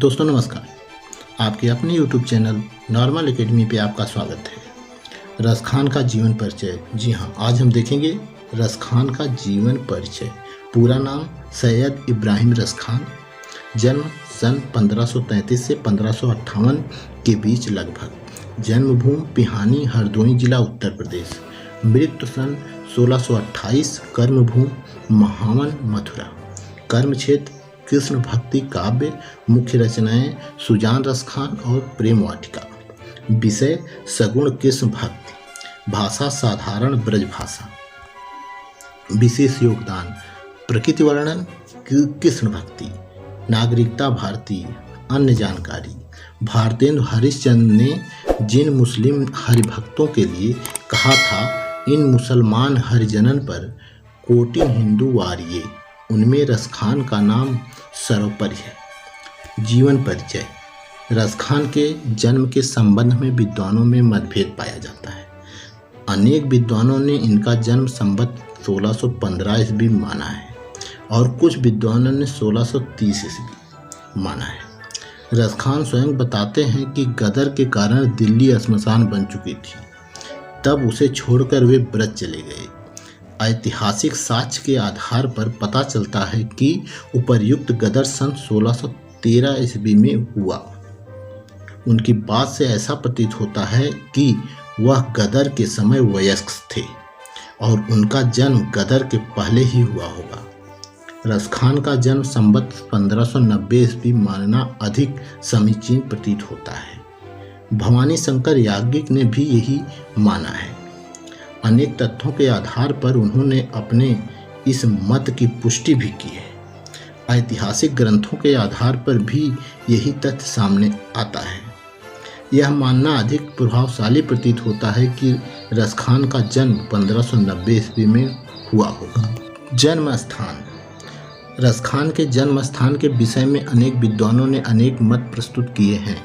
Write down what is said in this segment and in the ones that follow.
दोस्तों नमस्कार। आपके अपने YouTube चैनल नॉर्मल एकेडमी पे आपका स्वागत है। रस खान का जीवन परिचय। जी हाँ, आज हम देखेंगे रस खान का जीवन परिचय। पूरा नाम सैयद इब्राहिम रस खान। जन्म सन 1533 से 1558 के बीच लगभग। जन्मभूमि पिहानी हरदोई जिला उत्तर प्रदेश। मृत्यु सन 1628। कर्मभूमि महावन मथुरा। कर्म क्षेत्र कृष्ण भक्ति काव्य। मुख्य रचनाएं सुजान रस खान और प्रेम वाटिका। विषय सगुण कृष्ण भक्ति। भाषा साधारण ब्रज भाषा। विशेष योगदान प्रकृति वर्णन कृष्ण भक्ति। नागरिकता भारतीय। अन्य जानकारी भारतेंदु हरिश्चंद्र ने जिन मुस्लिम हरिभक्तों के लिए कहा था इन मुसलमान हरिजनन पर कोटिन हिंदू वारिये, उनमें रस खान का नाम सर्वोपरि है। जीवन परिचय। रस खान के जन्म के संबंध में विद्वानों में मतभेद पाया जाता है। अनेक विद्वानों ने इनका जन्म संवत 1615 ईस्वी माना है और कुछ विद्वानों ने 1630 ईस्वी माना है। रस खान स्वयं बताते हैं कि गदर के कारण दिल्ली श्मशान बन चुकी थी, तब उसे छोड़कर वे ब्रज चले गए। ऐतिहासिक साक्ष्य के आधार पर पता चलता है कि उपर्युक्त गदर सन 1613 ईस्वी में हुआ। उनकी बात से ऐसा प्रतीत होता है कि वह गदर के समय वयस्क थे और उनका जन्म गदर के पहले ही हुआ होगा। रस खान का जन्म संवत 1590 ईस्वी मानना अधिक समीचीन प्रतीत होता है। भवानी शंकर याज्ञिक ने भी यही माना है। अनेक तथ्यों के आधार पर उन्होंने अपने इस मत की पुष्टि भी की है। ऐतिहासिक ग्रंथों के आधार पर भी यही तथ्य सामने आता है। यह मानना अधिक प्रभावशाली प्रतीत होता है कि रस खान का जन्म 1590 ईस्वी में हुआ होगा। जन्म स्थान। रस खान के जन्म स्थान के विषय में अनेक विद्वानों ने अनेक मत प्रस्तुत किए हैं।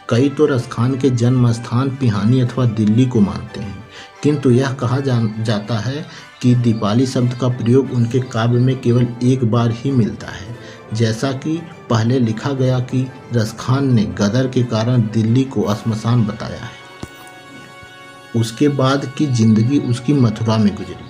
कई तो रस खान के जन्म स्थान पिहानी अथवा दिल्ली को मानते हैं, किंतु यह कहा जाता है कि दीपाली शब्द का प्रयोग उनके काव्य में केवल एक बार ही मिलता है। जैसा कि पहले लिखा गया कि रस खान ने गदर के कारण दिल्ली को श्मशान बताया है। उसके बाद की जिंदगी उसकी मथुरा में गुजरी।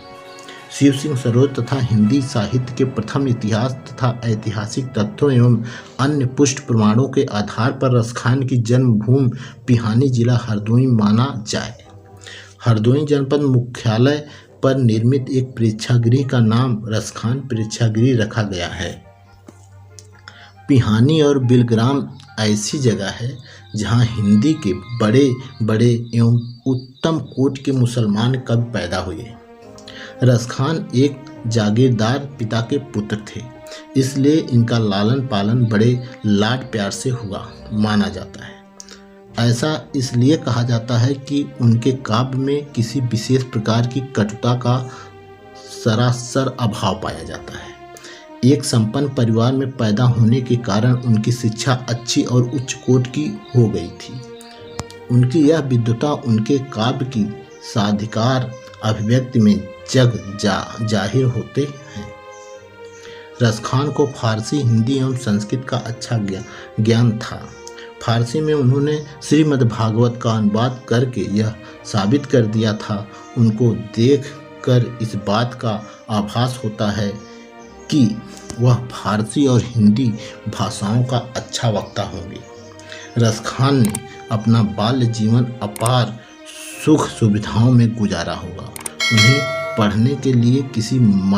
शिव सिंह सरोज तथा हिंदी साहित्य के प्रथम इतिहास तथा ऐतिहासिक तथ्यों एवं अन्य पुष्ट प्रमाणों के आधार पर रस खान की जन्मभूमि पिहानी जिला हरदोई माना जाए। हरदोई जनपद मुख्यालय पर निर्मित एक प्रेक्षागृह का नाम रस खान प्रेक्षागृह रखा गया है। पिहानी और बिलग्राम ऐसी जगह है जहां हिंदी के बड़े बड़े एवं उत्तम कोट के मुसलमान कवि पैदा हुए। रस खान एक जागीरदार पिता के पुत्र थे, इसलिए इनका लालन पालन बड़े लाड प्यार से हुआ माना जाता है। ऐसा इसलिए कहा जाता है कि उनके काव्य में किसी विशेष प्रकार की कटुता का सरासर अभाव पाया जाता है। एक संपन्न परिवार में पैदा होने के कारण उनकी शिक्षा अच्छी और उच्च कोटि की हो गई थी। उनकी यह विद्वता उनके काव्य की साधिकार अभिव्यक्ति में जाहिर होते हैं। रस खान को फारसी, हिंदी एवं संस्कृत का अच्छा ज्ञान था। फारसी में उन्होंने श्रीमद् भागवत का अनुवाद करके यह साबित कर दिया था। उनको देखकर इस बात का आभास होता है कि वह फारसी और हिंदी भाषाओं का अच्छा वक्ता होंगे। रस खान ने अपना बाल्य जीवन अपार सुख सुविधाओं में गुजारा होगा। उन्हें पढ़ने के लिए किसी